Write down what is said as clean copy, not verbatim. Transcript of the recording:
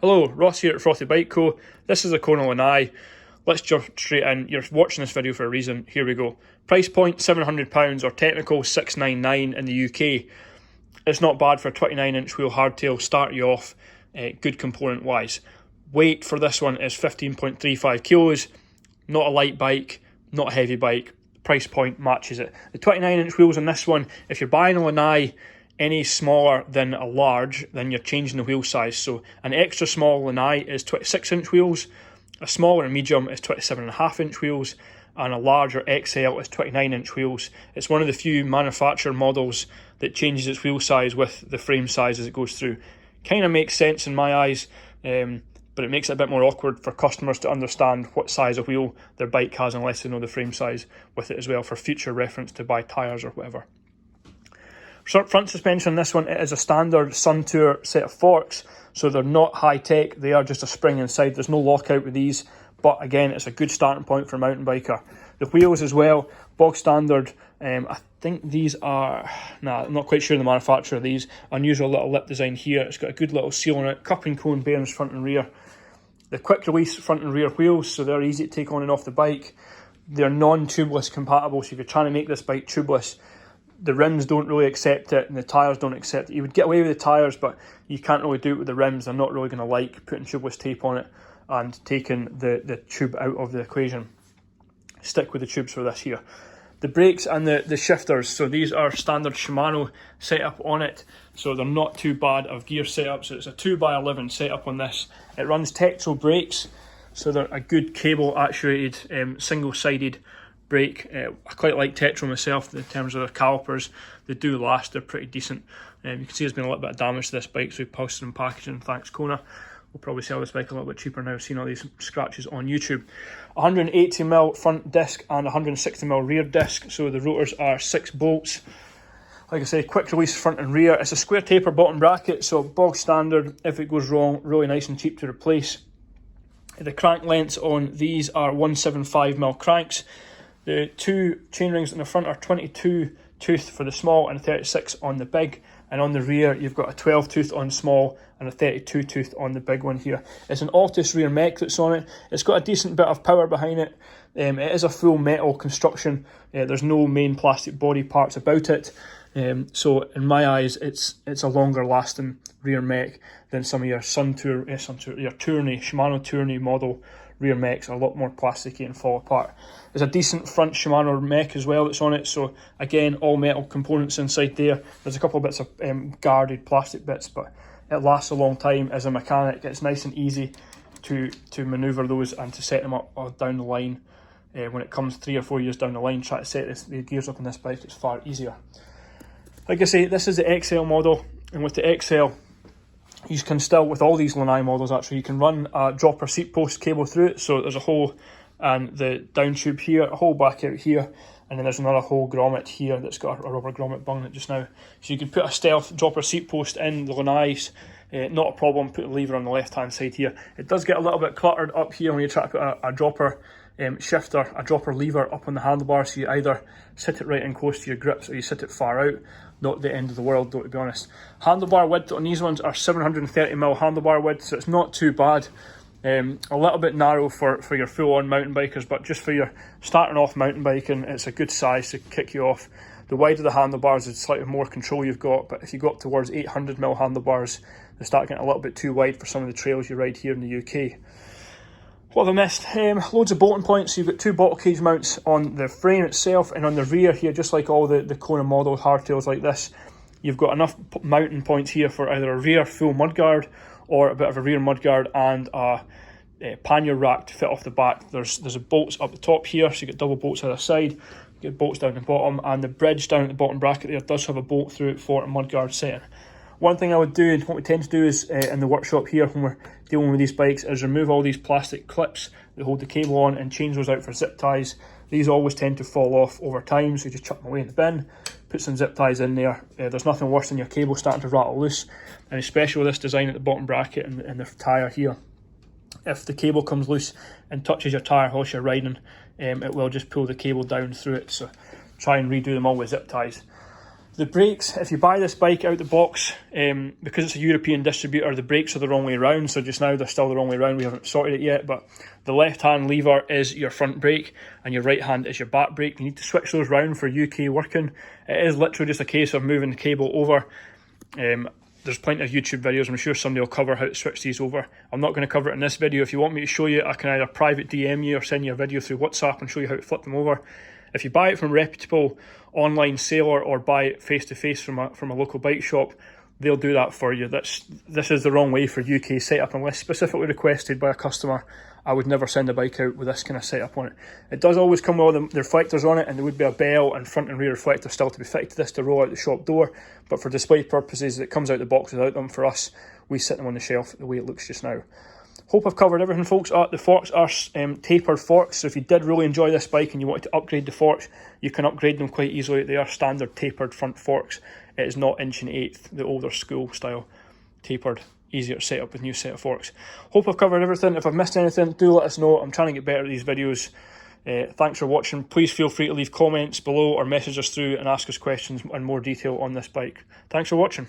Hello, Ross here at Frothy Bike Co. This is a Kona Lanai. Let's jump straight in. You're watching this video for a reason. Here we go. Price point £700 or technical $699 in the UK. It's not bad for a 29-inch wheel hardtail. Start you off good component wise. Weight for this one is 15.35 kilos. Not a light bike, not a heavy bike. Price point matches it. The 29-inch wheels on this one, if you're buying a Lanai any smaller than a large, then you're changing the wheel size. So an extra small Lanai is 26-inch wheels, a smaller and medium is 27.5-inch wheels, and a larger XL is 29-inch wheels. It's one of the few manufacturer models that changes its wheel size with the frame size as it goes through. Kind of makes sense in my eyes, but it makes it a bit more awkward for customers to understand what size of wheel their bike has unless they know the frame size with it as well, for future reference to buy tyres or whatever. Front suspension on this one, it is a standard Sun Tour set of forks, so they're not high tech, they are just a spring inside. There's no lockout with these, but again, it's a good starting point for a mountain biker. The wheels as well, bog standard. I think these are, I'm not quite sure the manufacturer of these. Unusual little lip design here. It's got a good little seal on it, cup and cone bearings front and rear. The quick release front and rear wheels, so they're easy to take on and off the bike. They're non-tubeless compatible, so if you're trying to make this bike tubeless, the rims don't really accept it and the tyres don't accept it. You would get away with the tyres, but you can't really do it with the rims. They're not really going to like putting tubeless tape on it and taking the tube out of the equation. Stick with the tubes for this here. The brakes and the shifters, so these are standard Shimano setup on it, so they're not too bad of gear setup. So it's a 2x11 setup on this. It runs Tektro brakes, so they're a good cable actuated single-sided brake. I quite like Tektro myself in terms of their calipers. They do last, they're pretty decent. You can see there's been a little bit of damage to this bike, so we posted some packaging, thanks Kona. We'll probably sell this bike a little bit cheaper now, seeing all these scratches on YouTube. 180mm front disc and 160mm rear disc, so the rotors are 6 bolts. Like I say, quick release front and rear. It's a square taper bottom bracket, so bog standard. If it goes wrong, really nice and cheap to replace. The crank lengths on these are 175mm cranks. The two chainrings in the front are 22 tooth for the small and 36 on the big, and on the rear you've got a 12 tooth on small and a 32 tooth on the big one here. It's an Altus rear mech that's on it. It's got a decent bit of power behind it. It is a full metal construction. There's no main plastic body parts about it. So in my eyes, it's a longer lasting rear mech than some of your your Tourney, Shimano Tourney model rear mechs. Are a lot more plasticky and fall apart. There's a decent front Shimano mech as well that's on it, so again, all metal components inside there. There's a couple of bits of guarded plastic bits, but it lasts a long time. As a mechanic, it's nice and easy to manoeuvre those and to set them up down the line. When it comes 3 or 4 years down the line, try to set the gears up on this bike, it's far easier. Like I say, this is the XL model, and with the XL, you can still, with all these Lanai models actually, you can run a dropper seat post cable through it. So there's a hole and the down tube here, a hole back out here, and then there's another hole grommet here that's got a rubber grommet bung in it just now. So you can put a stealth dropper seat post in the Lanai's, not a problem. Put a lever on the left hand side here. It does get a little bit cluttered up here when you try to put a dropper shifter, a dropper lever up on the handlebar, so you either sit it right in close to your grips or you sit it far out. Not the end of the world though, to be honest. Handlebar width on these ones are 730mm handlebar width, so it's not too bad. A little bit narrow for your full-on mountain bikers, but just for your starting off mountain biking, it's a good size to kick you off. The wider the handlebars, the slightly more control you've got, but if you go up towards 800mm handlebars, they start getting a little bit too wide for some of the trails you ride here in the UK. What have I missed? Loads of bolting points. So you've got 2 bottle cage mounts on the frame itself, and on the rear here, just like all the Kona model hardtails like this, you've got enough mounting points here for either a rear full mudguard or a bit of a rear mudguard and a pannier rack to fit off the back. There's bolts up the top here, so you get double bolts either side. You get bolts down the bottom, and the bridge down at the bottom bracket there does have a bolt through it for a mudguard setting. One thing I would do, and what we tend to do is in the workshop here when we're dealing with these bikes, is remove all these plastic clips that hold the cable on and change those out for zip ties. These always tend to fall off over time, so you just chuck them away in the bin, put some zip ties in there. There's nothing worse than your cable starting to rattle loose, and especially with this design at the bottom bracket and the tyre here. If the cable comes loose and touches your tyre whilst you're riding, it will just pull the cable down through it, so try and redo them all with zip ties. The brakes, if you buy this bike out the box, because it's a European distributor, the brakes are the wrong way around. So just now they're still the wrong way around. We haven't sorted it yet, but the left hand lever is your front brake and your right hand is your back brake. You need to switch those round for UK working. It is literally just a case of moving the cable over. There's plenty of YouTube videos. I'm sure somebody will cover how to switch these over. I'm not going to cover it in this video. If you want me to show you, I can either private DM you or send you a video through WhatsApp and show you how to flip them over. If you buy it from a reputable online seller or buy it face-to-face from a local bike shop, they'll do that for you. This is the wrong way for UK setup unless specifically requested by a customer. I would never send a bike out with this kind of setup on it. It does always come with all the reflectors on it, and there would be a bell and front and rear reflector still to be fitted to this to roll out the shop door, but for display purposes it comes out the box without them. For us, we sit them on the shelf the way it looks just now. Hope I've covered everything, folks. The forks are tapered forks, so if you did really enjoy this bike and you wanted to upgrade the forks, you can upgrade them quite easily. They are standard tapered front forks. It is not inch and eighth, the older school style tapered, easier to set up with new set of forks. Hope I've covered everything. If I've missed anything, do let us know. I'm trying to get better at these videos. Thanks for watching. Please feel free to leave comments below or message us through and ask us questions in more detail on this bike. Thanks for watching.